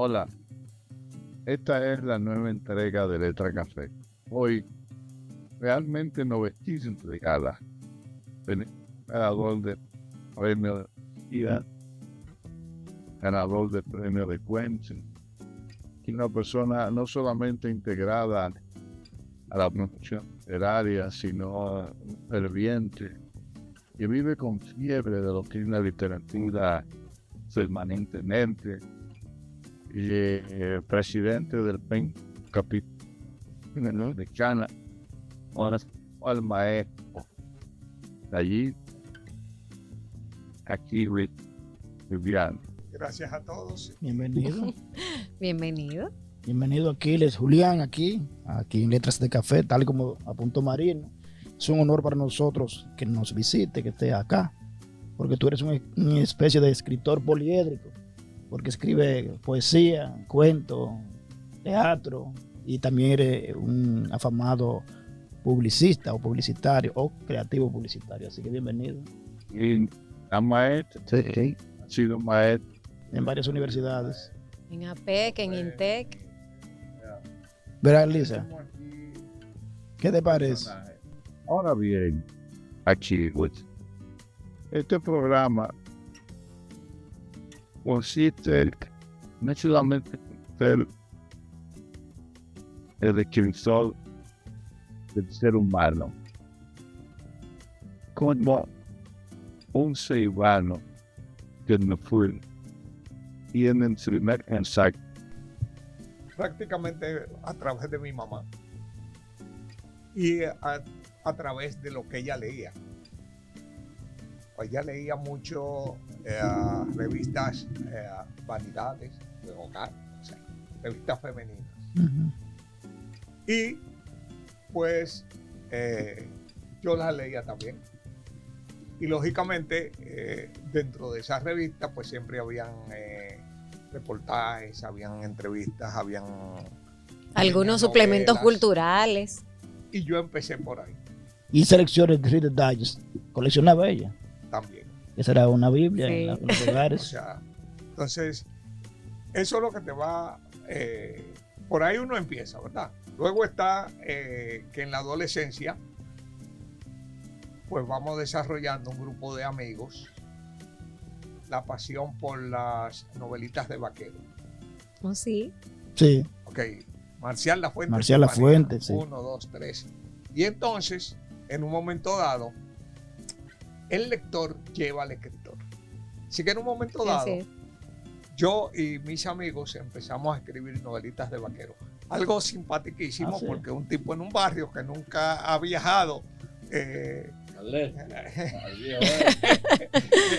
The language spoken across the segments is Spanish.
Hola, esta es la nueva entrega de Letra Café. Hoy realmente no vestirse entregada. Ganador de premio de vida, ganador de premio de Quentin, y una persona no solamente integrada a la profesión literaria, sino ferviente, que vive con fiebre de lo que es la literatura permanentemente, y presidente del PEN capítulo de Cana, al maestro de allí, aquí Vivian. Gracias a todos. Bienvenido. Bienvenido. Bienvenido Aquiles, Julián, aquí en Letras de Café, tal como apuntó Marino. Es un honor para nosotros que nos visite, que esté acá, porque tú eres una especie de escritor poliédrico, porque escribe poesía, cuento, teatro, y también eres un afamado publicista o publicitario o creativo publicitario, así que bienvenido. Y la maestra, Sí. ha sido maestro En varias universidades. En APEC, en INTEC. Verás, Lisa, ¿qué te parece? Ahora bien, aquí, pues, este programa consiste no solamente en ser el descriptor del ser humano, como un ser humano que no fue y en el primer ensayo Prácticamente a través de mi mamá y a través de lo que ella leía. Pues ella leía mucho revistas, vanidades, de hogar, o sea, revistas femeninas. Uh-huh. Y pues yo las leía también. Y lógicamente dentro de esas revistas pues siempre habían reportajes, habían entrevistas, habían Algunos suplementos culturales. Y yo empecé por ahí Y selecciones de Reader Digest, coleccionaba ella. también. Esa era una Biblia Sí. en los O hogares. sea, entonces, eso es lo que te va... por ahí uno empieza, ¿verdad? Luego está que en la adolescencia, pues vamos desarrollando un grupo de amigos, la pasión por las novelitas de vaquero. ¿Oh, sí? Sí, Ok, Marcial Lafuente. Marcial Lafuente, sí. 1, 2, 3. Y entonces, en un momento dado, el lector lleva al escritor. Así que en un momento dado, Sí. yo y mis amigos empezamos a escribir novelitas de vaquero. Algo simpaticísimo, Ah, sí. porque un tipo en un barrio que nunca ha viajado,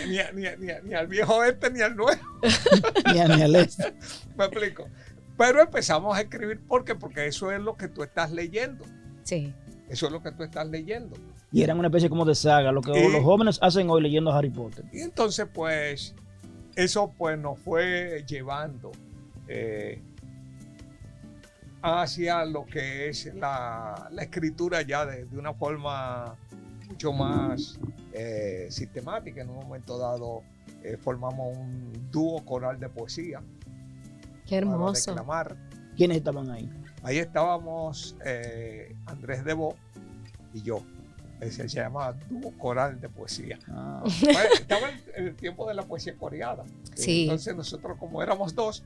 ni al viejo oeste ni al nuevo. ni al este. Me explico. Pero empezamos a escribir porque eso es lo que tú estás leyendo. Sí. Eso es lo que tú estás leyendo. Y eran una especie como de saga, lo que los jóvenes hacen hoy leyendo Harry Potter. Y entonces, pues, eso pues nos fue llevando hacia lo que es la escritura ya de una forma mucho más sistemática. En un momento dado formamos un dúo coral de poesía. Qué hermoso. Para declamar. ¿Quiénes estaban ahí? Ahí estábamos Andrés Debo y yo. Se llamaba Dúo Coral de Poesía. Ah, Estaba en el tiempo de la poesía coreana. Sí. Entonces nosotros, como éramos dos,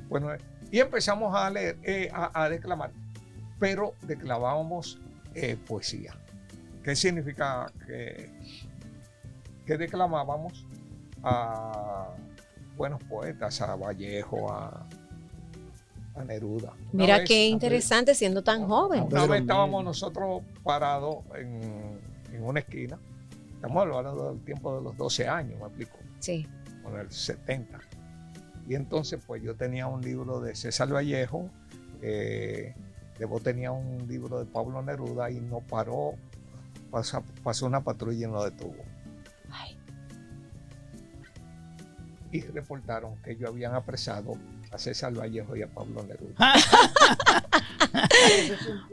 bueno, y empezamos a leer, a declamar, pero declamábamos poesía. ¿Qué significa que declamábamos a buenos poetas, a Vallejo, a Neruda? Mira qué interesante siendo tan joven. Una vez estábamos nosotros parados en una esquina. Estamos hablando del tiempo de los 12 años, me explico. Sí. Con el 70. Y entonces, pues yo tenía un libro de César Vallejo, Debo tenía un libro de Pablo Neruda y nos paró, pasó una patrulla y nos detuvo. Ay. Y reportaron que ellos habían apresado a César Vallejo y a Pablo Neruda.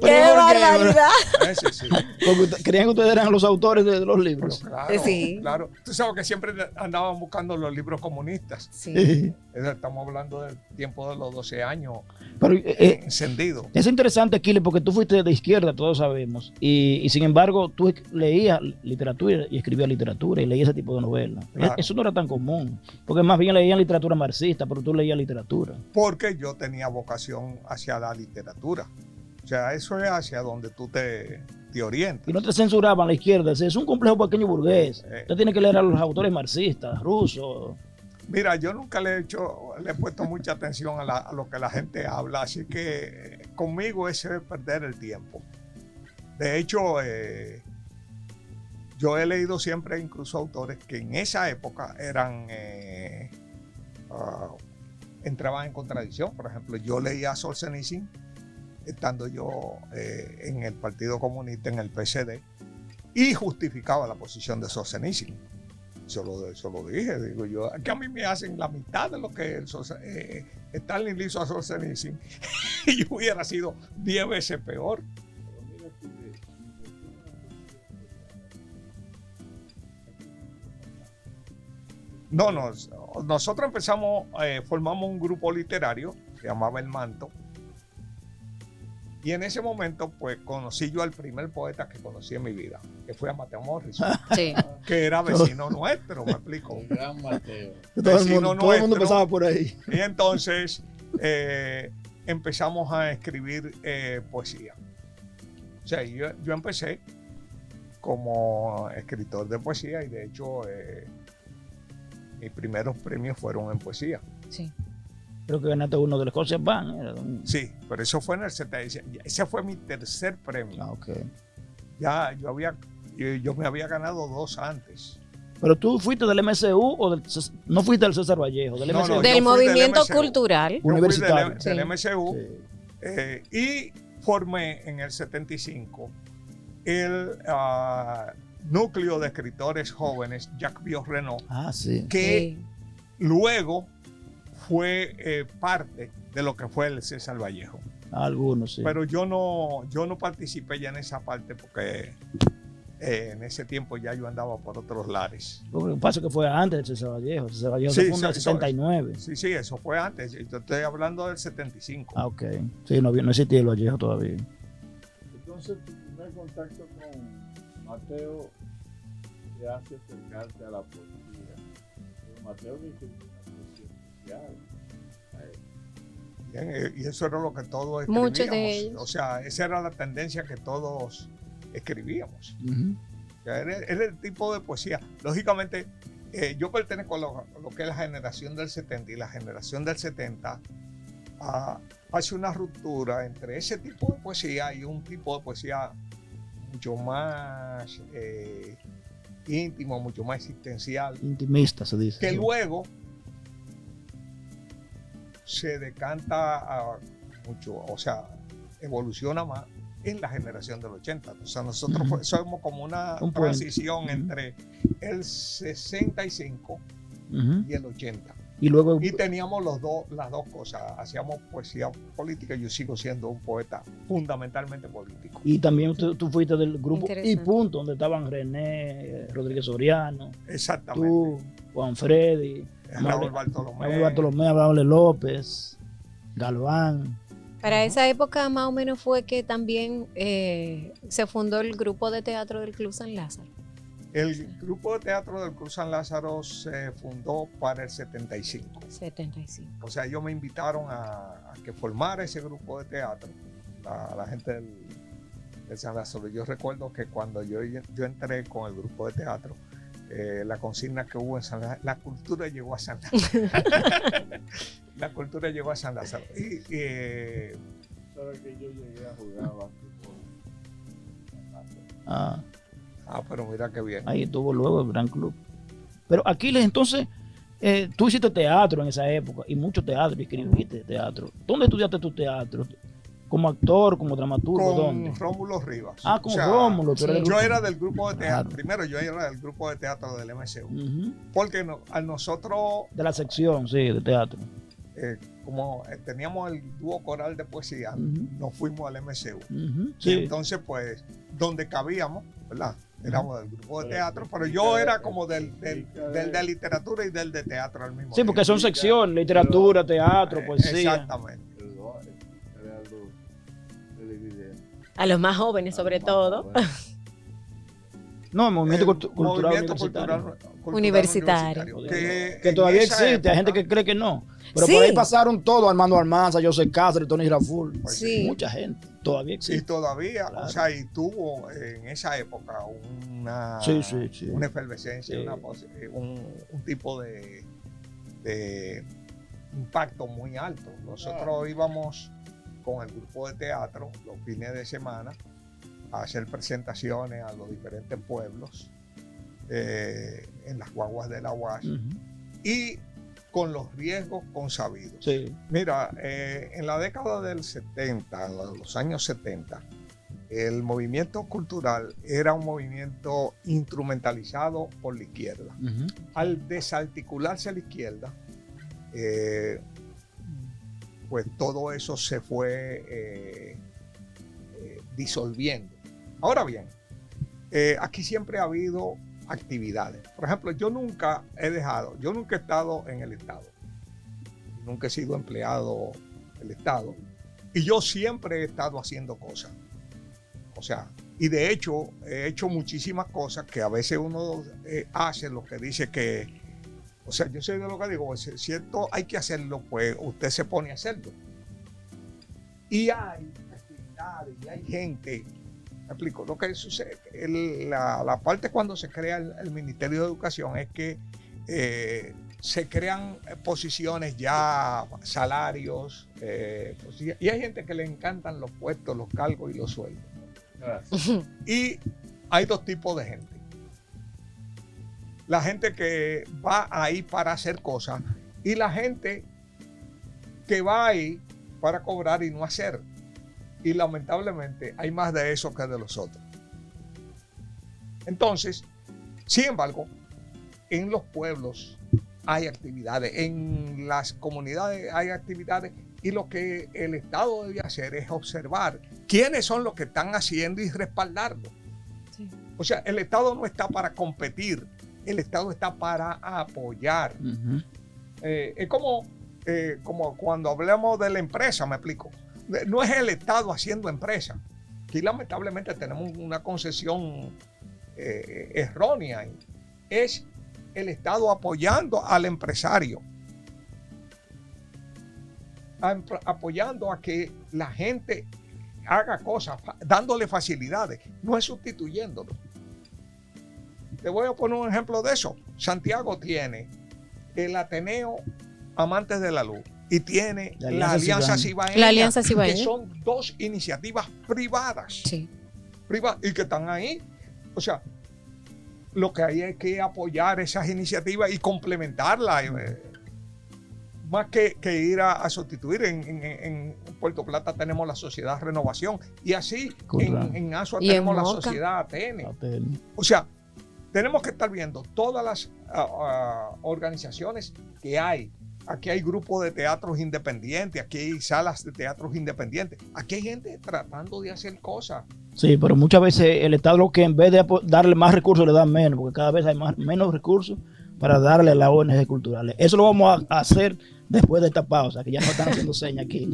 ¡Qué barbaridad! Ese sí. Porque creían que ustedes eran los autores de los Pero libros. claro, Sí. claro. Tú sabes que siempre andaban buscando los libros comunistas. Sí. Estamos hablando del tiempo de los 12 años Pero encendido. es interesante, Aquiles, porque tú fuiste de izquierda, todos sabemos, y sin embargo tú leías literatura y escribías literatura y leías ese tipo de novelas. Claro. Eso no era tan común, porque más bien leían literatura marxista, pero tú leías literatura. Porque yo tenía vocación hacia la literatura. O sea, eso es hacia donde tú te orientas. Y no te censuraban la izquierda, es un complejo pequeño burgués. Eh. Usted tiene que leer a los autores marxistas, rusos. Mira, yo nunca le he puesto mucha atención a lo que la gente habla, así que conmigo ese es perder el tiempo. De hecho, yo he leído siempre incluso autores que en esa época entraban en contradicción. Por ejemplo, yo leía a Solzhenitsyn estando yo en el Partido Comunista, en el PSD, y justificaba la posición de Solzhenitsyn. Yo lo dije, digo yo, que a mí me hacen la mitad de lo que Stalin le hizo a Solzhenitsyn y yo hubiera sido 10 veces peor. No, nosotros empezamos, formamos un grupo literario, se llamaba El Manto, y en ese momento pues conocí yo al primer poeta que conocí en mi vida, que fue a Mateo Morrison, Sí. que era vecino nuestro, me explico. El gran Mateo. Todo el Vecino mundo nuestro. pasaba por ahí. Y entonces empezamos a escribir poesía. O sea, yo empecé como escritor de poesía y de hecho mis primeros premios fueron en poesía. Sí. Creo que ganaste uno de los Scotiabank Bank. Sí, pero eso fue en el 70. Ese fue mi tercer premio. Ah, ok. Ya yo me había ganado 2 antes. Pero tú fuiste del MSU o no fuiste del César Vallejo, del No, MSU. no, Del yo fui movimiento MSU. cultural. Yo fui Universitario. del Sí. MSU Sí. y formé en el 75 el núcleo de escritores jóvenes Jacques Biot-Renaud, Ah, sí. que Sí. luego fue parte de lo que fue el César Vallejo. Algunos, sí. Pero yo no participé ya en esa parte porque en ese tiempo ya yo andaba por otros lares. Lo que pasa es que fue antes del César Vallejo. El César Vallejo Sí, se funda en el sí, 79. Sí, eso fue antes. Yo estoy hablando del 75. Ah, ok. Sí, no existía el Vallejo todavía. Entonces, tu primer contacto con Mateo te hace acercarte a la poesía. Pero Mateo ni escribió una poesía especial. Bien, y eso era lo que todos Muchos escribíamos. de ellos. O sea, esa era la tendencia que todos escribíamos. Ujú. O sea, era el tipo de poesía. Lógicamente, yo pertenezco a lo que es la generación del 70 y la generación del 70 hace una ruptura entre ese tipo de poesía y un tipo de poesía mucho más íntimo, mucho más existencial, Intimista se dice. que sí. luego se decanta mucho, o sea, evoluciona más en la generación del 80. O sea, nosotros Ujú. somos como una Un puente. transición Ujú. entre el 65 Ujú. y el 80. Y luego Y teníamos las dos cosas. Hacíamos poesía política. Yo sigo siendo un poeta fundamentalmente político. y también tú fuiste del grupo Y Interesante. Punto, donde estaban René, Rodríguez Soriano, Exactamente. tú, Juan Freddy, Raúl Bartolomé. Raúl Bartolomé, Amable López, Galván. Para esa época más o menos fue que también se fundó el grupo de teatro del Club San Lázaro. El grupo de teatro del Cruz San Lázaro se fundó para el 75. 75. O sea, ellos me invitaron a que formara ese grupo de teatro, la gente del San Lázaro. Yo recuerdo que cuando yo entré con el grupo de teatro, la consigna que hubo en San Lázaro, la cultura llegó a San Lázaro. La cultura llegó a San Lázaro. Sabes que yo llegué a jugar básquetbol. Pero mira qué bien. Ahí estuvo luego el Gran Club. Pero Aquiles, entonces, tú hiciste teatro en esa época, y mucho teatro, y escribiste teatro. ¿Dónde estudiaste tu teatro? ¿Como actor, como dramaturgo? Con ¿Dónde? Rómulo Rivas. Ah, con Rómulo. Tú eres del Yo grupo. era del grupo de teatro. Claro. Primero yo era del grupo de teatro del MSU. Ujú. Porque a nosotros, De la sección, sí, de teatro. como teníamos el dúo coral de poesía, nos fuimos al MCU. Sí. Y entonces, pues, donde cabíamos, ¿verdad? Éramos del grupo de teatro, pero yo era como del de literatura y del de teatro al mismo Sí, tiempo. porque son secciones, literatura, teatro, poesía. Exactamente. A los más jóvenes, sobre todo. No, el movimiento cultural Movimiento universitario. Universitario. Que todavía existe, hay gente que cree que no. Pero Sí. por ahí pasaron todos, Armando Almanza, José Cáceres, Tony Raful. Pues Sí. Mucha gente, todavía Y existe. todavía, Claro. o sea, y tuvo en esa época una efervescencia, Sí. un tipo de impacto muy alto. Nosotros íbamos con el grupo de teatro los fines de semana a hacer presentaciones a los diferentes pueblos en las guaguas de la UAS y con los riesgos consabidos. Sí. Mira, en la década del 70, los años 70, el movimiento cultural era un movimiento instrumentalizado por la izquierda. Al desarticularse la izquierda, pues todo eso se fue disolviendo. Ahora bien, aquí siempre ha habido actividades. Por ejemplo, yo nunca he estado en el Estado. Nunca he sido empleado del Estado. Y yo siempre he estado haciendo cosas. O sea, y de hecho, he hecho muchísimas cosas que a veces uno hace lo que dice que, o sea, yo soy de lo que digo, si es cierto, hay que hacerlo, pues usted se pone a hacerlo. Y hay actividades, y hay gente. Me explico, lo que sucede, la parte cuando se crea el Ministerio de Educación es que se crean posiciones ya, salarios, y hay gente que le encantan los puestos, los cargos y los sueldos. Y hay dos tipos de gente. La gente que va ahí para hacer cosas y la gente que va ahí para cobrar y no hacer. Y lamentablemente hay más de eso que de los otros. Entonces, sin embargo, en los pueblos hay actividades, en las comunidades hay actividades y lo que el Estado debe hacer es observar quiénes son los que están haciendo y respaldarlo. Sí. O sea, el Estado no está para competir, el Estado está para apoyar. Es como cuando hablamos de la empresa, me explico. No es el Estado haciendo empresa. Aquí lamentablemente tenemos una concepción errónea. Es el Estado apoyando al empresario. Apoyando a que la gente haga cosas, dándole facilidades. No es sustituyéndolo. Te voy a poner un ejemplo de eso. Santiago tiene el Ateneo Amantes de la Luz y tiene la Alianza Cibaeña. La Alianza Cibaeña. Que son dos iniciativas privadas. Sí. Y que están ahí. O sea, lo que hay es que apoyar esas iniciativas y complementarlas. Más que ir a sustituir. En Puerto Plata tenemos la Sociedad Renovación. Y así en Asua tenemos la Sociedad ATN. O sea, tenemos que estar viendo todas las organizaciones que hay. Aquí hay grupos de teatros independientes, aquí hay salas de teatros independientes. Aquí hay gente tratando de hacer cosas. Sí, pero muchas veces el Estado lo que en vez de darle más recursos le da menos, porque cada vez hay menos recursos para darle a las ONG culturales. Eso lo vamos a hacer después de esta pausa, que ya no están haciendo señas aquí.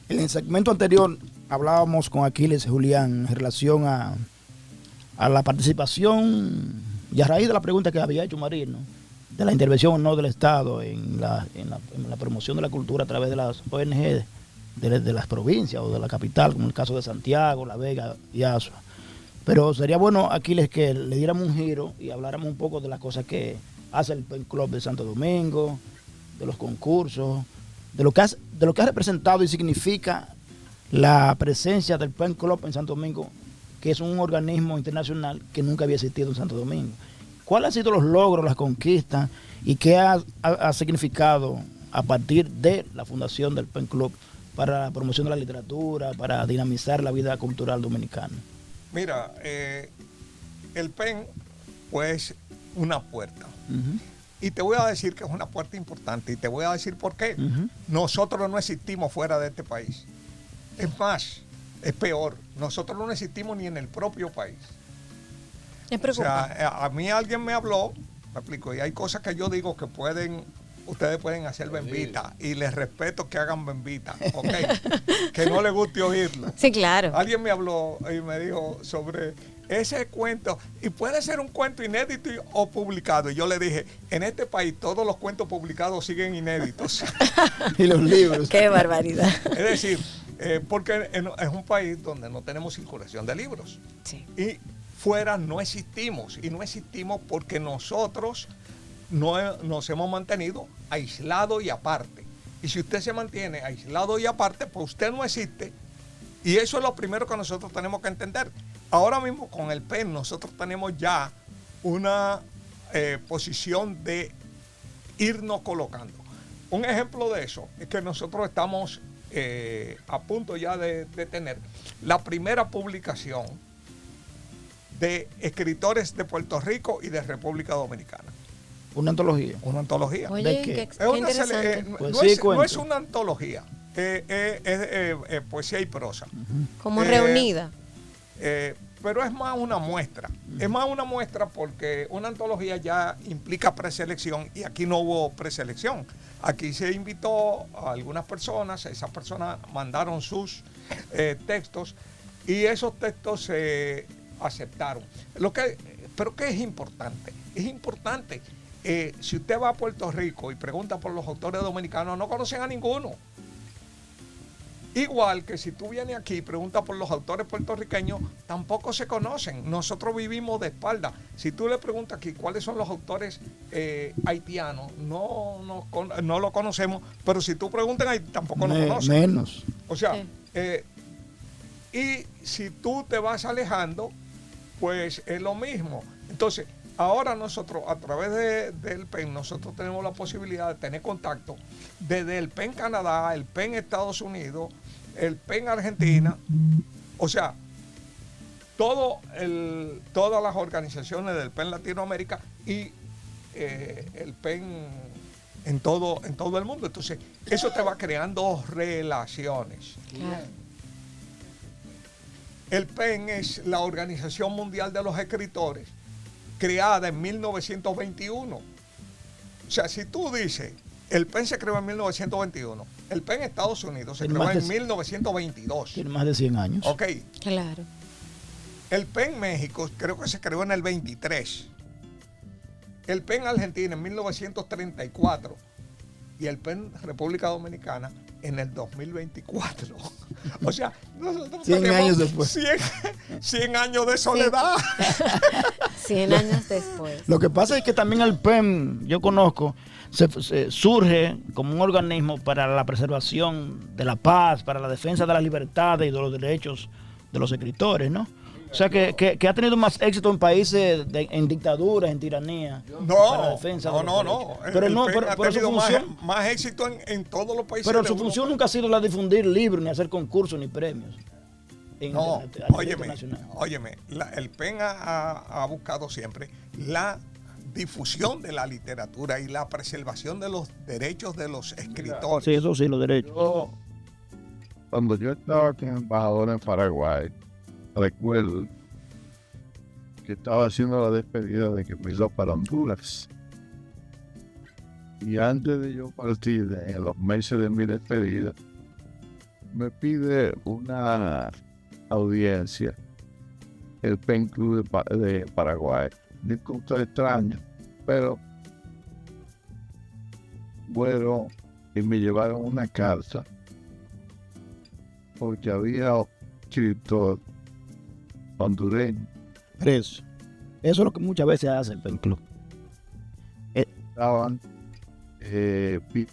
En el segmento anterior hablábamos con Aquiles Julián en relación a la participación y a raíz de la pregunta que había hecho Marino, de la intervención o no del Estado en la promoción de la cultura a través de las ONG de las provincias o de la capital, como el caso de Santiago, La Vega y Asua. Pero sería bueno, Aquiles, que le diéramos un giro y habláramos un poco de las cosas que hace el Pen Club de Santo Domingo, de los concursos, de lo que ha representado y significa la presencia del Pen Club en Santo Domingo, que es un organismo internacional que nunca había existido en Santo Domingo. ¿Cuáles han sido los logros, las conquistas y qué ha significado a partir de la fundación del Pen Club para la promoción de la literatura, para dinamizar la vida cultural dominicana? Mira, el PEN, pues, una puerta. Ujú, Y te voy a decir que es una puerta importante y te voy a decir por qué. ujú. Nosotros no existimos fuera de este país. Es más, es peor. Nosotros no existimos ni en el propio país. Es O preocupante. sea, a mí alguien me habló, me explico, y hay cosas que yo digo que ustedes pueden hacer bembita y les respeto que hagan bembita, ¿ok? Que no les guste oírlo. Sí, claro. Alguien me habló y me dijo sobre ese cuento, y puede ser un cuento inédito o publicado. Y yo le dije, en este país todos los cuentos publicados siguen inéditos. Y los libros. Qué barbaridad. Es decir, porque es un país donde no tenemos circulación de libros. Sí. Y fuera no existimos. Y no existimos porque nosotros nos hemos mantenido aislados y aparte. Y si usted se mantiene aislado y aparte, pues usted no existe. Y eso es lo primero que nosotros tenemos que entender. Ahora mismo con el PEN nosotros tenemos ya una posición de irnos colocando. Un ejemplo de eso es que nosotros estamos a punto ya de tener la primera publicación de escritores de Puerto Rico y de República Dominicana. Una antología. Una antología. Oye, ¿De qué? qué, Es qué una interesante. no, Poesía y es, no cuento. es una antología, es poesía y prosa. Como eh, reunida. Pero es más una muestra. Es más una muestra porque una antología ya implica preselección y aquí no hubo preselección. Aquí se invitó a algunas personas, esas personas mandaron sus textos y esos textos se aceptaron. Pero ¿qué es importante? Es importante. Si usted va a Puerto Rico y pregunta por los autores dominicanos, no conocen a ninguno. Igual que si tú vienes aquí y preguntas por los autores puertorriqueños, tampoco se conocen. Nosotros vivimos de espalda. Si tú le preguntas aquí cuáles son los autores haitianos, no lo conocemos, pero si tú preguntas ahí, tampoco lo conocen. Menos. O sea, Sí. y si tú te vas alejando, pues es lo mismo. Entonces, ahora nosotros, a través del PEN, nosotros tenemos la posibilidad de tener contacto desde el PEN Canadá, el PEN Estados Unidos, el PEN Argentina, o sea, todas las organizaciones del PEN Latinoamérica y el PEN en todo el mundo. Entonces, eso te va creando relaciones. Claro. El PEN es la Organización Mundial de los Escritores, creada en 1921. O sea, si tú dices, el PEN se creó en 1921, el PEN Estados Unidos se Tiene creó más de- en 1922. Tiene más de 100 años. Ok. Claro. El PEN México creo que se creó en el 23. El PEN Argentina en 1934. Y el PEN República Dominicana en el 2024. O sea, nosotros 100 tenemos años después. 100 años de soledad. 100 años después. Lo que pasa es que también el PEN, yo conozco, se surge como un organismo para la preservación de la paz, para la defensa de las libertades y de los derechos de los escritores, ¿no? O sea, que ha tenido más éxito en países en dictaduras, en tiranía. para la defensa de los derechos. Pero El no, PEN ha pero su tenido función, más éxito en todos los países. pero de su Europa. función nunca ha sido la de difundir libros, ni hacer concursos, ni premios. No, a nivel óyeme, internacional. el PEN ha buscado siempre la difusión de la literatura y la preservación de los derechos de los escritores. Sí, eso sí, los derechos. Cuando yo estaba como embajador en Paraguay, recuerdo que estaba haciendo la despedida de que me iba para Honduras. Y antes de yo partir, en los meses de mi despedida, me pide una audiencia el PEN Club de Paraguay. Disculpa extraño, pero bueno, y me llevaron una carta porque había un escritor hondureño Preso. Eso es lo que muchas veces hace el PEN Club. estaban pidiendo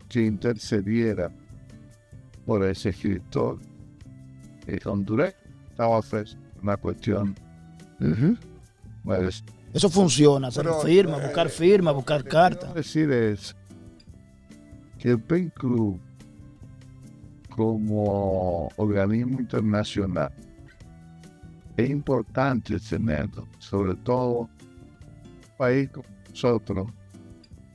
que intercediera por ese escritor hondureño. Estaba ofreciendo una cuestión pues, Eso funciona, hacer Pero, firma, buscar firma, buscar cartas. quiero decir es que el PEN Club como organismo internacional es importante tenerlo, sobre todo en un país como nosotros,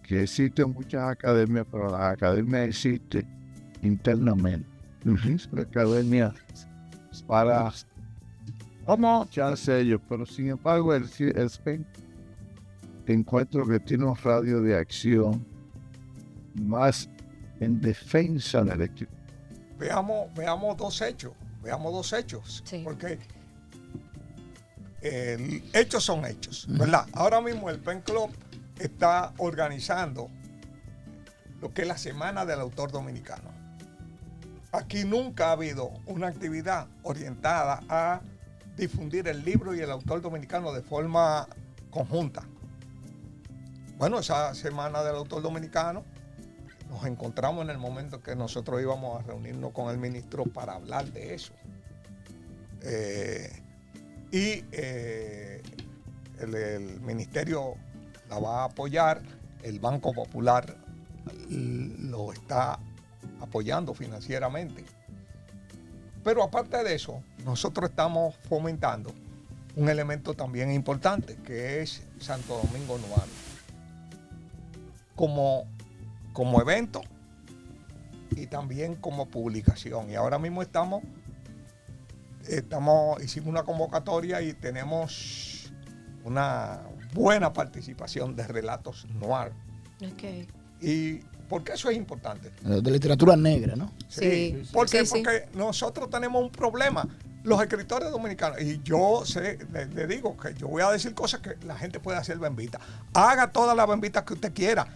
que existen muchas academias, pero las academias existen internamente. La academia para chance ellos, pero sin embargo el SPEN encuentro que tiene un radio de acción más en defensa del equipo. Veamos dos hechos, Sí. porque hechos son hechos, ¿verdad? Ahora mismo el Pen Club está organizando lo que es la Semana del Autor Dominicano. Aquí nunca ha habido una actividad orientada a difundir el libro y el autor dominicano de forma conjunta. Bueno, esa Semana del Autor Dominicano nos encontramos en el momento que nosotros íbamos a reunirnos con el ministro para hablar de eso. El ministerio la va a apoyar, el Banco Popular lo está apoyando financieramente. Pero aparte de eso, nosotros estamos fomentando un elemento también importante, que es Santo Domingo Noir. Como evento y también como publicación. Y ahora mismo hicimos una convocatoria y tenemos una buena participación de relatos noir. Okay. ¿Y por qué eso es importante? De literatura negra, ¿no? Sí. ¿Por qué? Sí. Porque nosotros tenemos un problema. Los escritores dominicanos, y yo le digo que yo voy a decir cosas que la gente puede hacer bembita. Haga todas las bembitas que usted quiera.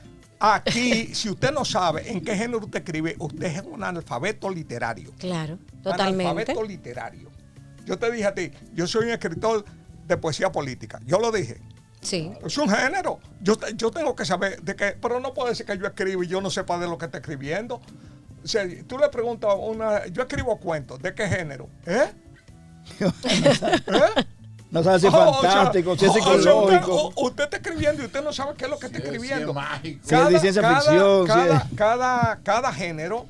Aquí, si usted no sabe en qué género usted escribe, usted es un analfabeto literario. Claro, totalmente. Analfabeto literario. Yo te dije a ti, yo soy un escritor de poesía política. Yo lo dije. Sí. Es un género. Yo tengo que saber de qué, pero no puede ser que yo escriba y yo no sepa de lo que está escribiendo. O sea, tú le preguntas yo escribo cuentos, ¿de qué género? ¿Eh? No sabe si es fantástico, si es psicológico. Usted está escribiendo y usted no sabe qué es lo que está escribiendo. Si es de ciencia ficción. Cada género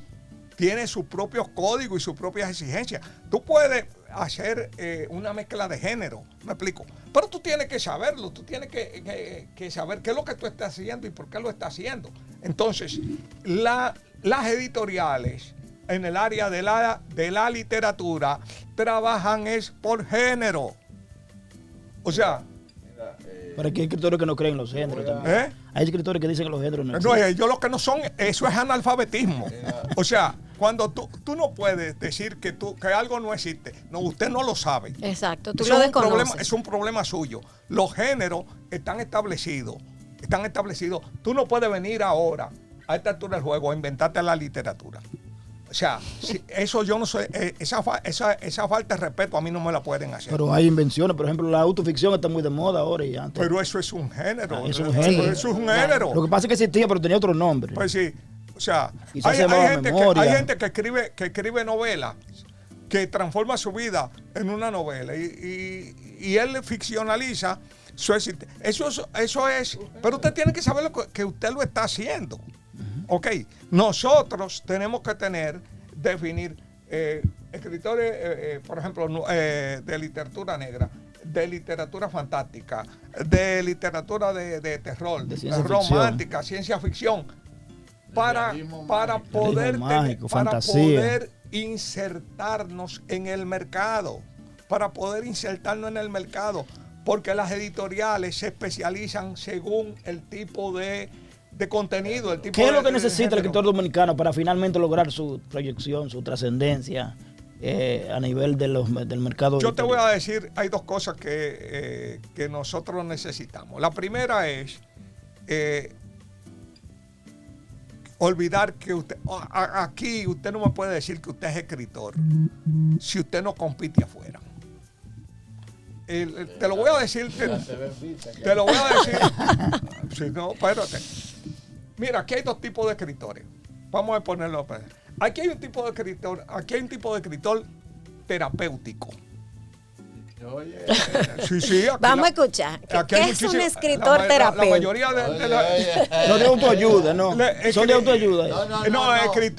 tiene sus propios códigos y sus propias exigencias. Tú puedes hacer una mezcla de género, me explico. Pero tú tienes que saberlo, tú tienes que saber qué es lo que tú estás haciendo y por qué lo estás haciendo. Entonces, las editoriales en el área de la literatura trabajan es por género. O sea, pero aquí hay escritores que no creen en los géneros también. Hay escritores que dicen que los géneros no existen. No, ellos lo que no son, eso es analfabetismo. O sea, cuando tú no puedes decir que algo no existe, no, usted no lo sabe. Exacto, tú Eso lo es un problema, desconoces. es un problema suyo. Los géneros están establecidos. Tú no puedes venir ahora, a esta altura del juego, a inventarte la literatura. O sea, eso yo no sé, esa falta de respeto a mí no me la pueden hacer. Pero hay invenciones, por ejemplo, la autoficción está muy de moda ahora y antes. Pero eso es un género. Es un género. Eso es un género. Lo que pasa es que existía, pero tenía otro nombre. Pues sí, o sea, Quizás hay gente que escribe novelas, que transforma su vida en una novela y él ficcionaliza su existencia. Eso es, pero usted tiene que saber que usted lo está haciendo. Ok, nosotros tenemos que definir escritores, por ejemplo, de literatura negra, de literatura fantástica, de literatura de terror, de ciencia romántica, ciencia ficción, para poder insertarnos en el mercado, porque las editoriales se especializan según el tipo de contenido, el tipo ¿Qué es lo que de necesita el género. escritor dominicano para finalmente lograr su proyección, su trascendencia a nivel del mercado? Yo te voy a decir, hay dos cosas que nosotros necesitamos. La primera es olvidar que aquí usted no me puede decir que usted es escritor si usted no compite afuera. Te lo voy a decir. Te lo voy a decir. Si no, espérate. Mira, aquí hay dos tipos de escritores. Vamos a ponerlo. Aquí hay un tipo de escritor terapéutico. Oye, Sí, aquí Vamos a escuchar. aquí ¿Qué hay es un muchísima- escritor la terapeuta? mayoría de la... No de autoayuda, no. Son de autoayuda.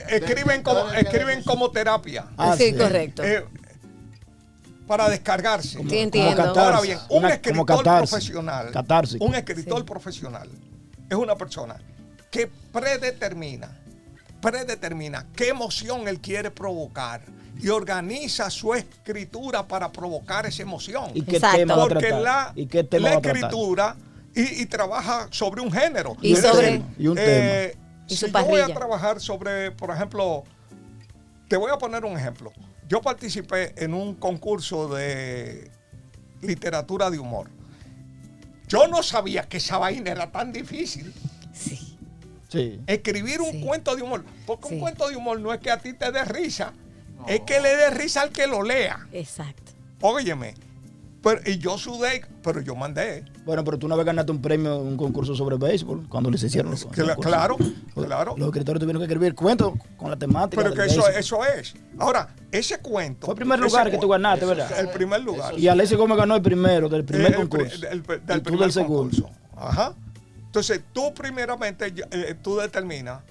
Escriben como terapia. Ah, sí, correcto. Para descargarse. Sí, entiendo. catarsis. Ahora bien, un Como escritor catarsis. profesional, Catársico. un escritor profesional es una persona que predetermina qué emoción él quiere provocar y organiza su escritura para provocar esa emoción. ¿Y qué Exacto. tema va a Porque tratar? ¿Y qué tema la va a tratar? escritura y trabaja sobre un género. Y Es sobre- decir, y un tema. Y si su yo voy parrilla. a trabajar sobre, por ejemplo, te voy a poner un ejemplo. Yo participé en un concurso de literatura de humor. Yo no sabía que esa vaina era tan difícil. Sí. Sí. Escribir un Sí. cuento de humor. Porque Sí. un cuento de humor no es que a ti te dé risa, es que le dé risa al que lo lea. Exacto. Óyeme. Y yo sudé, pero yo mandé. Bueno, pero tú una vez ganaste un premio en un concurso sobre béisbol cuando les hicieron los concursos. Claro. Los escritores tuvieron que escribir cuentos con la temática. Pero del que béisbol. eso es. Ahora, ese cuento. Fue el primer ese lugar que cu- tú ganaste, ¿verdad? El primer lugar. Y Alexis Gómez ganó el primero, del primer El concurso. del Y tú primer del segundo. concurso. Ajá. Entonces, tú primeramente, tú determinas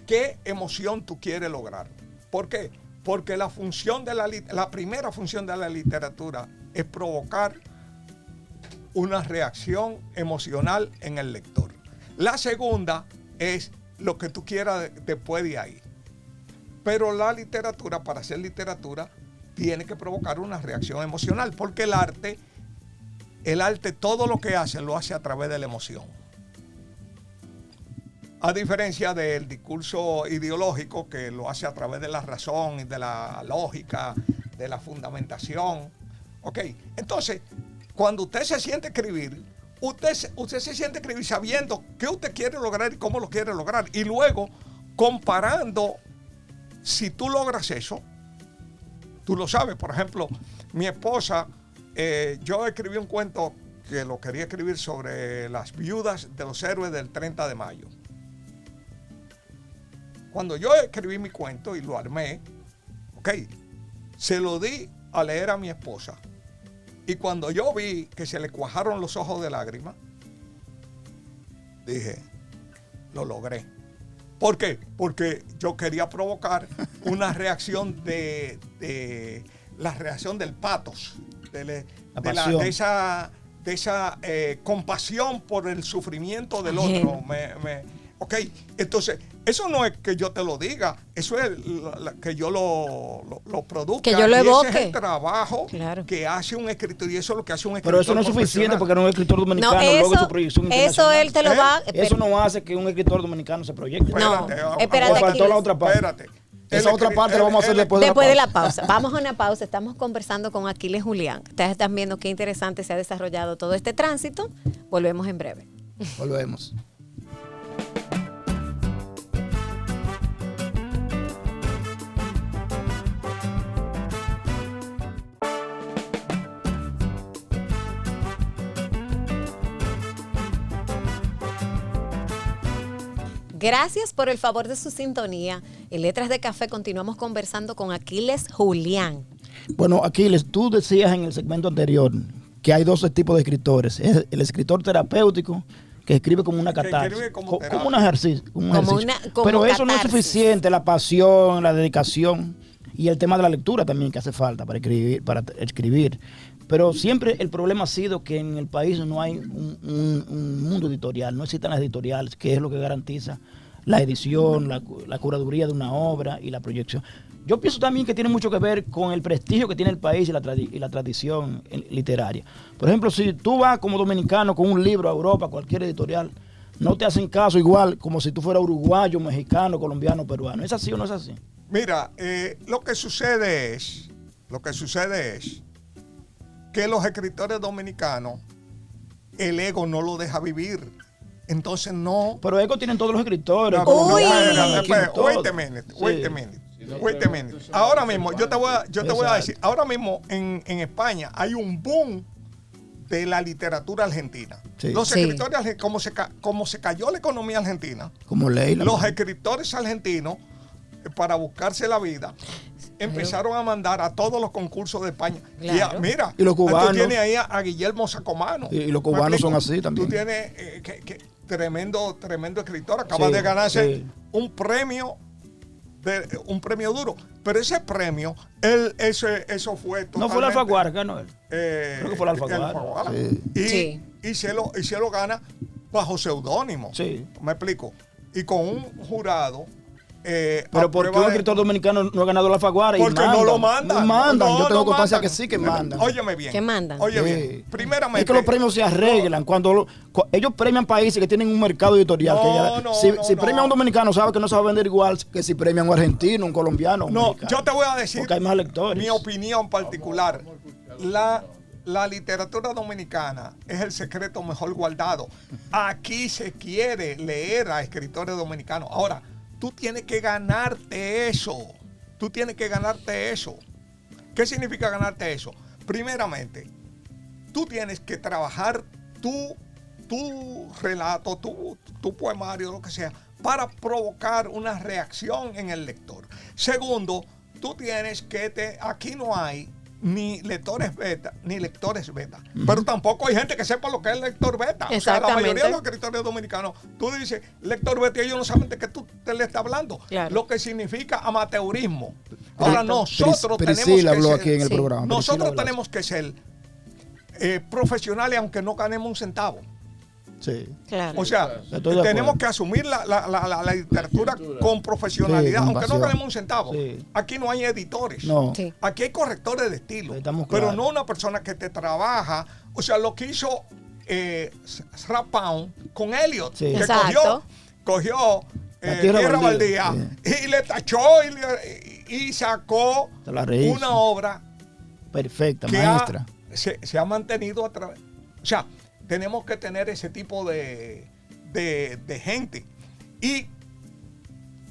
qué emoción tú quieres lograr. ¿Por qué? Porque la función de la primera función de la literatura es provocar una reacción emocional en el lector. La segunda es lo que tú quieras después de ahí. Pero la literatura, para hacer literatura, tiene que provocar una reacción emocional, porque el arte, todo lo que hace, lo hace a través de la emoción. A diferencia del discurso ideológico, que lo hace a través de la razón y de la lógica, de la fundamentación. ¿Ok? Entonces, cuando usted se siente a escribir, usted se siente a escribir sabiendo qué usted quiere lograr y cómo lo quiere lograr. Y luego, comparando, si tú logras eso, tú lo sabes. Por ejemplo, mi esposa, yo escribí un cuento que lo quería escribir sobre las viudas de los héroes del 30 de mayo. Cuando yo escribí mi cuento y lo armé, ok, se lo di a leer a mi esposa. Y cuando yo vi que se le cuajaron los ojos de lágrimas, dije, lo logré. ¿Por qué? Porque yo quería provocar una reacción de la reacción del patos, de esa compasión por el sufrimiento del otro. Ok, entonces, eso no es que yo te lo diga, eso es que yo lo produzca. Que yo lo evoque. Ese es el trabajo Claro. que hace un escritor, y eso es lo que hace un escritor. Pero eso no es suficiente profesional. porque era un escritor dominicano No, luego de eso, su proyección eso internacional. él te lo va. Eso no hace que un escritor dominicano se proyecte. No, Espérate, espérate, faltó Aquiles. la otra parte. Espérate. Esa otra parte la vamos a hacer después Después de la pausa. Vamos a una pausa. Estamos conversando con Aquiles Julián. Ustedes están viendo qué interesante se ha desarrollado todo este tránsito. Volvemos en breve. Volvemos. Gracias por el favor de su sintonía. En Letras de Café continuamos conversando con Aquiles Julián. Bueno, Aquiles, tú decías en el segmento anterior que hay dos tipos de escritores. Es el escritor terapéutico, que escribe como una catarsis, escribe como terapia. como un ejercicio. Pero eso no es catarsis. suficiente, la pasión, la dedicación y el tema de la lectura también que hace falta para escribir. Pero siempre el problema ha sido que en el país no hay un mundo editorial, no existen las editoriales, que es lo que garantiza la edición, la curaduría de una obra y la proyección. Yo pienso también que tiene mucho que ver con el prestigio que tiene el país y la tradición literaria. Por ejemplo, si tú vas como dominicano con un libro a Europa, cualquier editorial, no te hacen caso igual como si tú fueras uruguayo, mexicano, colombiano, peruano. ¿Es así o no es así? Mira, lo que sucede es que los escritores dominicanos, el ego no lo deja vivir. Entonces no. Pero ego tienen todos los escritores. Uy. Wait a minute. Ahora mismo, yo te voy a decir, ahora mismo en España hay un boom de la literatura argentina. Sí. Los Sí. escritores, como se cayó la economía argentina, Como Leila. los escritores argentinos, para buscarse la vida, empezaron a mandar a todos los concursos de España. Claro. Mira, Y los cubanos. tú tienes ahí a Guillermo Sacomano. Y los ¿Me cubanos explico? son así también. Tú tienes tremendo escritor. Acaba de ganarse un premio duro. Pero ese premio, eso fue totalmente... No fue la Alfaguara, ganó él. Creo que fue la Alfaguara. Sí. Y se lo gana bajo seudónimo. Sí. ¿Me explico? Y con un jurado... Pero ¿por qué un escritor dominicano no ha ganado la Alfaguara? Porque no lo mandan. No mandan. Yo tengo constancia mandan. que sí que mandan. Óyeme bien. ¿Qué mandan? Oye Sí. bien. Primeramente... Es que los premios se arreglan. Cuando ellos premian países que tienen un mercado editorial. Si premian a un dominicano, sabe que no se va a vender igual que si premian a un argentino, un colombiano. Un No, mexicano. yo te voy a decir Porque hay más lectores. mi opinión particular. La literatura dominicana es el secreto mejor guardado. Aquí se quiere leer a escritores dominicanos. Ahora, tú tienes que ganarte eso. Tú tienes que ganarte eso. ¿Qué significa ganarte eso? Primeramente, tú tienes que trabajar tu relato, tu poemario, lo que sea, para provocar una reacción en el lector. Segundo, tú tienes que aquí no hay ni lectores beta, pero tampoco hay gente que sepa lo que es lector beta. O sea, la mayoría de los escritores dominicanos, tú dices lector beta y ellos no saben de qué tú te le estás hablando. Claro. Lo que significa amateurismo. Ahora nosotros Priscila habló tenemos aquí en el programa. nosotros tenemos que ser profesionales aunque no ganemos un centavo. Sí. O sea, tenemos que asumir la literatura con profesionalidad, con aunque no pasión. ganemos un centavo. Sí. Aquí no hay editores. No. Sí. Aquí hay correctores de estilo. Estamos Pero claros. no una persona que te trabaja. O sea, lo que hizo Rapound con Eliot, Sí. que Exacto. cogió La Tierra Tierra Baldía, Baldía y le tachó y sacó Se la rehizo. una obra Perfecta, que maestra. se ha mantenido a través. O sea, tenemos que tener ese tipo de gente. Y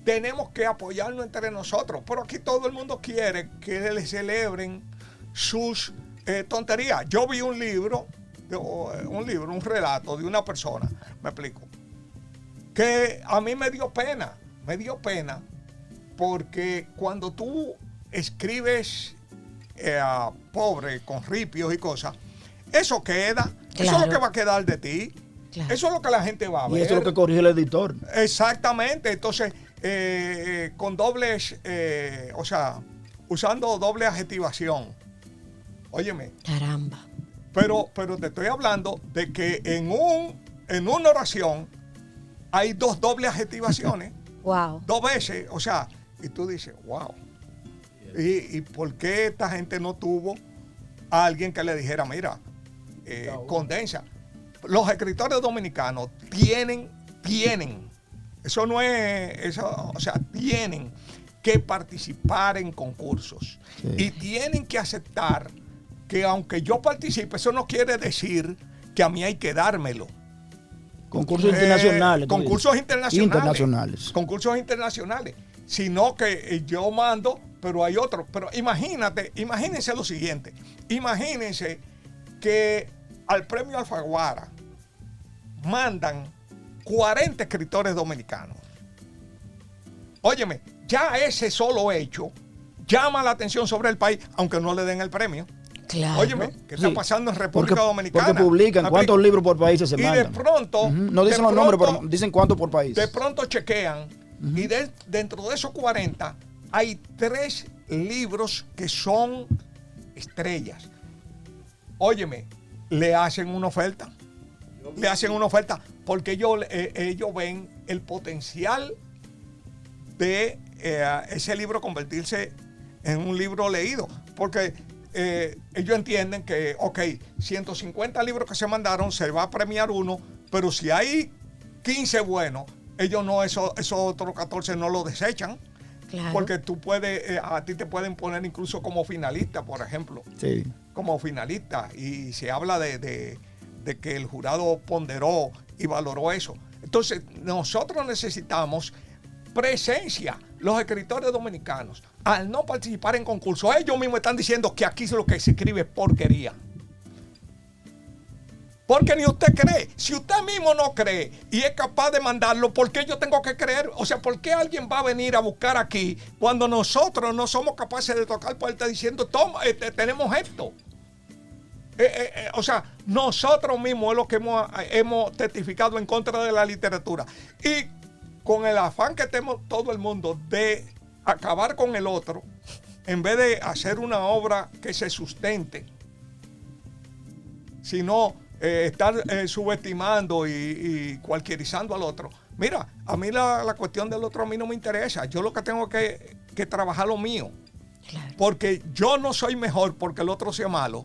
tenemos que apoyarnos entre nosotros. Pero aquí todo el mundo quiere que le celebren sus tonterías. Yo vi un relato de una persona, me explico, que a mí me dio pena porque cuando tú escribes pobre, con ripios y cosas, eso queda, eso es lo Claro. que va a quedar de ti, Claro. eso es lo que la gente va a Y ver. eso es lo que corrige el editor. Exactamente, entonces, con dobles, o sea, usando doble adjetivación. Óyeme, Caramba. pero te estoy hablando de que en una oración hay dos dobles adjetivaciones, Wow. dos veces, o sea, y tú dices, wow. ¿Y por qué esta gente no tuvo a alguien que le dijera, mira, condensa? Los escritores dominicanos tienen, eso no es, eso, o sea, tienen que participar en concursos. Sí. Y tienen que aceptar que aunque yo participe, eso no quiere decir que a mí hay que dármelo. Concursos internacionales. tú Concursos dices. internacionales. Concursos internacionales. Sino que yo mando, pero hay otros. Pero imagínense lo siguiente. Imagínense que al premio Alfaguara mandan 40 escritores dominicanos. Óyeme, ya ese solo hecho llama la atención sobre el país, aunque no le den el premio. Claro. Óyeme, ¿qué está Sí. pasando en República Dominicana? Porque publican ¿Me cuántos explico? libros por país se Y mandan. de pronto... Ujú. No dicen de los nombres, pronto- pero dicen cuántos por país. De pronto chequean y dentro de esos 40 hay 3 libros que son estrellas. Óyeme, le hacen una oferta. Le hacen una oferta porque ellos ven el potencial de ese libro convertirse en un libro leído. Porque ellos entienden que, ok, 150 libros que se mandaron, se va a premiar uno, pero si hay 15 buenos, ellos no, esos otros 14 no lo desechan. Claro. Porque tú puedes, a ti te pueden poner incluso como finalista, por ejemplo. Sí. Como finalista. Y se habla de que el jurado ponderó y valoró eso. Entonces, nosotros necesitamos presencia. Los escritores dominicanos, al no participar en concursos, ellos mismos están diciendo que aquí lo que se escribe es porquería. Porque ni usted cree. Si usted mismo no cree y es capaz de mandarlo, ¿por qué yo tengo que creer? O sea, ¿por qué alguien va a venir a buscar aquí cuando nosotros no somos capaces de tocar puertas diciendo, toma, tenemos esto? O sea, nosotros mismos es lo que hemos testificado en contra de la literatura. Y con el afán que tenemos todo el mundo de acabar con el otro, en vez de hacer una obra que se sustente, sino estar subestimando y cualquierizando al otro. Mira, a mí la cuestión del otro a mí no me interesa. Yo lo que tengo que trabajar lo mío. Claro. Porque yo no soy mejor porque el otro sea malo.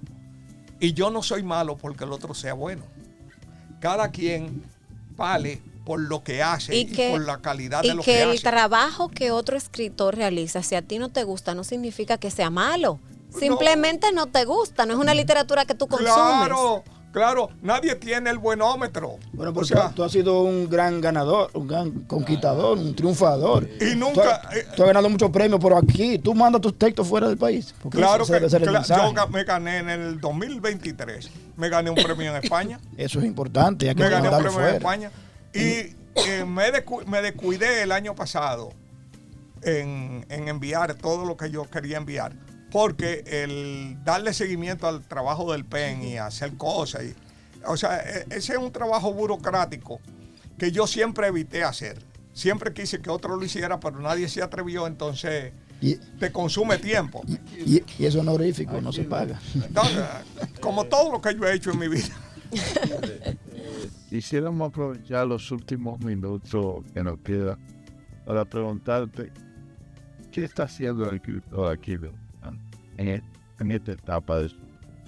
Y yo no soy malo porque el otro sea bueno. Cada quien vale por lo que hace y por la calidad de lo que hace. Y que el trabajo que otro escritor realiza, si a ti no te gusta, no significa que sea malo. Simplemente no te gusta, no es una literatura que tú consumes. Claro, nadie tiene el buenómetro. Bueno, porque tú has sido un gran ganador, un gran conquistador, un triunfador. Y nunca... Tú has ganado muchos premios, pero aquí tú mandas tus textos fuera del país. Claro que yo me gané en el 2023. Me gané un premio en España. Eso es importante. Hay que me gané un premio en España. Y me descuidé el año pasado en enviar todo lo que yo quería enviar. Porque el darle seguimiento al trabajo del PEN y hacer cosas, o sea, ese es un trabajo burocrático que yo siempre evité hacer. Siempre quise que otro lo hiciera, pero nadie se atrevió, entonces te consume tiempo. Y eso es honorífico, no se paga. Entonces, como todo lo que yo he hecho en mi vida. Quisiéramos aprovechar los últimos minutos que nos quedan para preguntarte, ¿qué está haciendo el escritor aquí en esta etapa de su?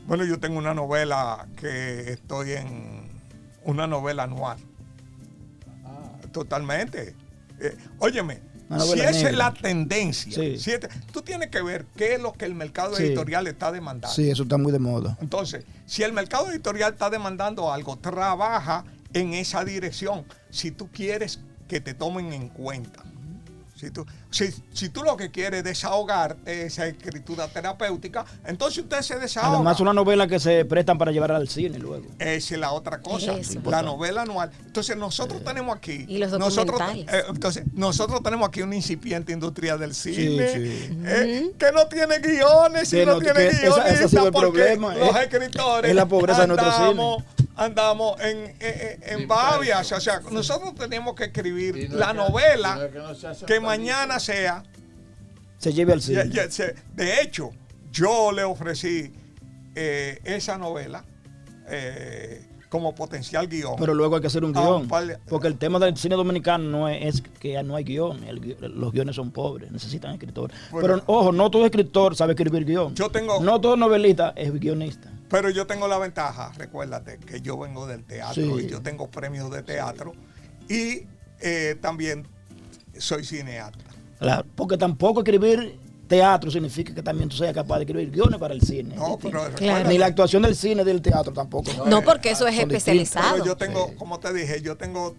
Bueno, yo tengo una novela que estoy en una novela anual. Totalmente. Óyeme, si esa es la tendencia, tú tienes que ver qué es lo que el mercado editorial está demandando. Sí, eso está muy de moda. Entonces, si el mercado editorial está demandando algo, trabaja en esa dirección. Si tú quieres que te tomen en cuenta. Si tú lo que quieres es desahogarte, esa escritura terapéutica, entonces usted se desahoga. Además, una novela que se prestan para llevar al cine luego. Esa es la otra cosa, la novela anual. Entonces, nosotros tenemos aquí. Y los documentales. Nosotros tenemos aquí una incipiente industria del cine que no tiene guiones, y no tiene guiones. Ese ha sido el problema. Los escritores. Es la pobreza de nuestro cine. Andamos en babias. O sea, nosotros tenemos que escribir la novela que mañana se lleve al cine. De hecho, yo le ofrecí esa novela como potencial guión. Pero luego hay que hacer un guión. Porque el tema del cine dominicano no es que no hay guión. Los guiones son pobres, necesitan escritores. Pero ojo, no todo escritor sabe escribir guión. No todo novelista es guionista. Pero yo tengo la ventaja, recuérdate, que yo vengo del teatro y yo tengo premios de teatro y también soy cineasta. Claro, porque tampoco escribir teatro significa que también tú seas capaz de escribir guiones para el cine. No, pero ni la actuación del cine y del teatro tampoco. No, porque eso es especializado. Pero yo tengo, como te dije, yo tengo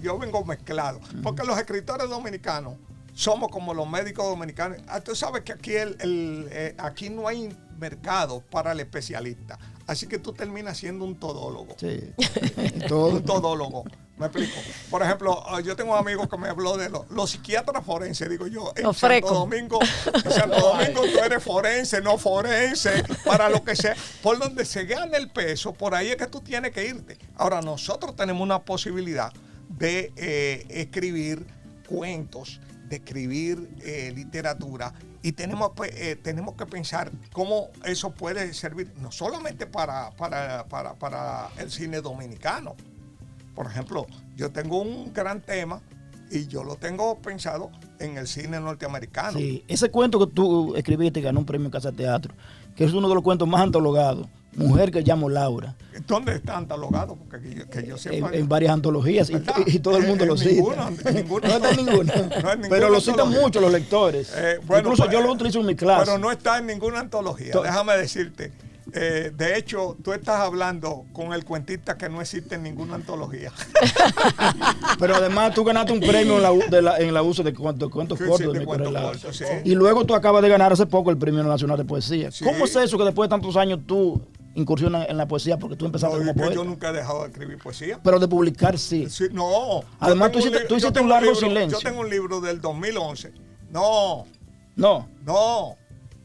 yo vengo mezclado. Porque los escritores dominicanos somos como los médicos dominicanos. Tú sabes que aquí aquí no hay mercado para el especialista. Así que tú terminas siendo un todólogo. Sí. Un todólogo. Me explico. Por ejemplo, yo tengo un amigo que me habló de los psiquiatras forenses. Digo yo, en Santo Domingo tú eres forense, no forense, para lo que sea. Por donde se gane el peso, por ahí es que tú tienes que irte. Ahora, nosotros tenemos una posibilidad de escribir cuentos, de escribir literatura, y tenemos que pensar cómo eso puede servir no solamente para el cine dominicano. Por ejemplo, yo tengo un gran tema y yo lo tengo pensado en el cine norteamericano. Sí, ese cuento que tú escribiste y ganó un premio en Casa Teatro, que es uno de los cuentos más antologados, Mujer que llamo Laura. ¿Dónde está analogado? Porque que yo siempre... En varias antologías y todo el mundo lo cita. No está en ninguna. Pero lo citan mucho los lectores. Incluso yo lo utilizo en mi clase. Pero no está en ninguna antología. Déjame decirte. De hecho, tú estás hablando con el cuentista que no existe en ninguna antología. Pero además tú ganaste un premio en la uso de cuentos cortos de mi correlato. Y luego tú acabas de ganar hace poco el Premio Nacional de Poesía. ¿Cómo es eso que después de tantos años tú incursión en la poesía porque tú empezaste No, como es que poeta. yo nunca he dejado de escribir poesía. Pero de publicar sí. Sí, no. Además, Yo tengo tú hiciste yo tengo un largo libro- silencio. Yo tengo un libro del 2011. No, No. no.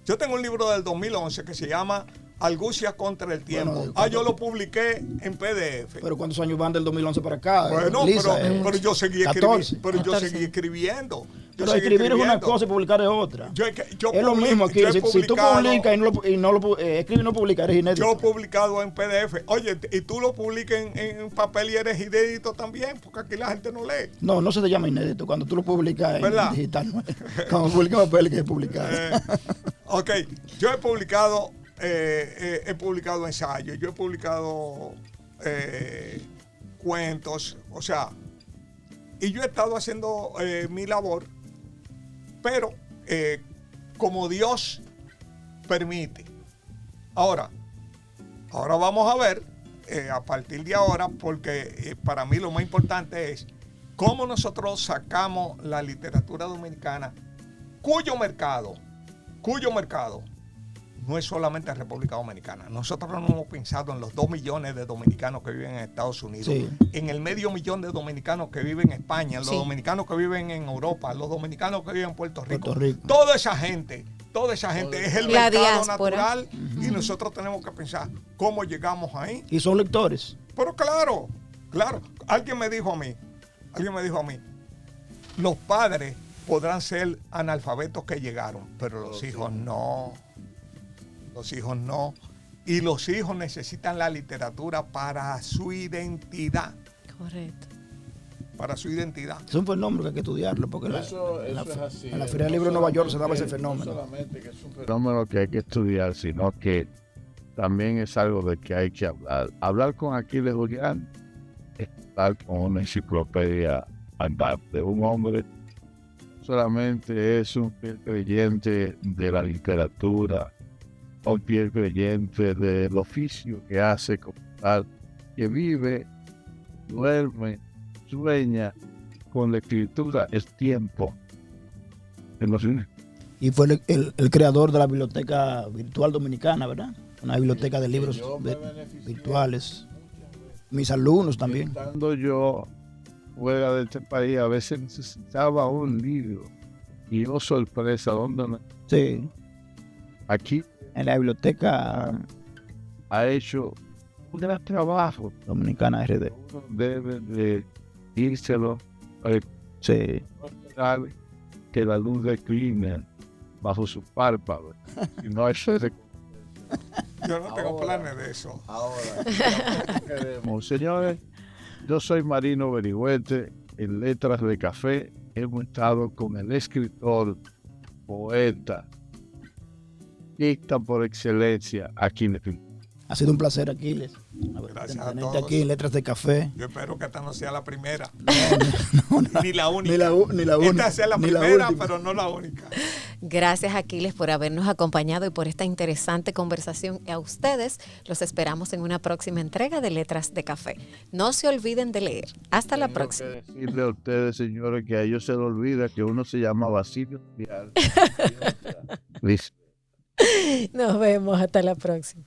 Yo tengo un libro del 2011 que se llama Argucia contra el tiempo. Bueno, Yo lo publiqué en PDF. Pero ¿cuántos años van del 2011 para acá? Bueno, Lisa, pero yo seguí 14. escribiendo. Pero yo 14. seguí escribiendo. Yo Pero seguí escribir es una escribiendo. cosa y publicar es otra. Yo Es lo mismo aquí. yo he Si tú publicado- publicas y no lo escribes y no publicas, eres inédito. Yo he publicado en PDF. Oye, y tú lo publicas en papel y eres inédito también, porque aquí la gente no lee. No se te llama inédito cuando tú lo publicas en ¿Verdad? digital. ¿No? Cuando publicas en papel hay que publicar. Ok, yo he publicado ensayos, yo he publicado cuentos, o sea, y yo he estado haciendo mi labor, pero como Dios permite. Ahora vamos a ver, a partir de ahora, porque para mí lo más importante es cómo nosotros sacamos la literatura dominicana, cuyo mercado no es solamente República Dominicana. Nosotros no hemos pensado en los 2 millones de dominicanos que viven en Estados Unidos, Sí. en el medio millón de dominicanos que viven en España, en los Sí. dominicanos que viven en Europa, los dominicanos que viven en Puerto Rico. Puerto Rico. Toda esa gente es el La mercado diáspora. natural y nosotros tenemos que pensar cómo llegamos ahí. Y son lectores. Pero claro, alguien me dijo a mí, los padres podrán ser analfabetos que llegaron, pero los hijos no. Los hijos no. Y los hijos necesitan la literatura para su identidad. Correcto. Para su identidad. Es un fenómeno que hay que estudiarlo porque Eso es así. en la Feria del Libro de Nueva York se daba ese No fenómeno. solamente que es un fenómeno que hay que estudiar, sino que también es algo de que hay que hablar. Hablar con Aquiles Julián es hablar con una enciclopedia andante. Un hombre solamente es un fiel creyente de la literatura, un fiel creyente del oficio que hace como tal, que vive, duerme, sueña con la escritura, es tiempo. Y fue el creador de la biblioteca virtual dominicana, ¿verdad? Una biblioteca de libros virtuales. Mis alumnos también. Estando yo fuera de este país, a veces necesitaba un libro. Y oh sorpresa, ¿dónde no? Sí, Aquí en la biblioteca ha hecho un gran trabajo. dominicana RD. Uno debe de írselo para Sí. sabe que la luz declina bajo su párpado. Y no hay Yo no tengo planes de eso. Señores, yo soy Marino Berigüete. En Letras de Café hemos estado con el escritor, poeta, artista por excelencia, Aquiles. Ha sido un placer, Aquiles. Gracias a Tenerte todos. aquí en Letras de Café. Yo espero que esta no sea la primera. No, Ni la única. ni la única. Esta sea la ni la primera, última. pero no la única. Gracias, Aquiles, por habernos acompañado y por esta interesante conversación. Y a ustedes los esperamos en una próxima entrega de Letras de Café. No se olviden de leer. Hasta la próxima. Tengo que decirle a ustedes, señores, que a ellos se les olvida que uno se llama Basilio Vial. Listo. Nos vemos. Hasta la próxima.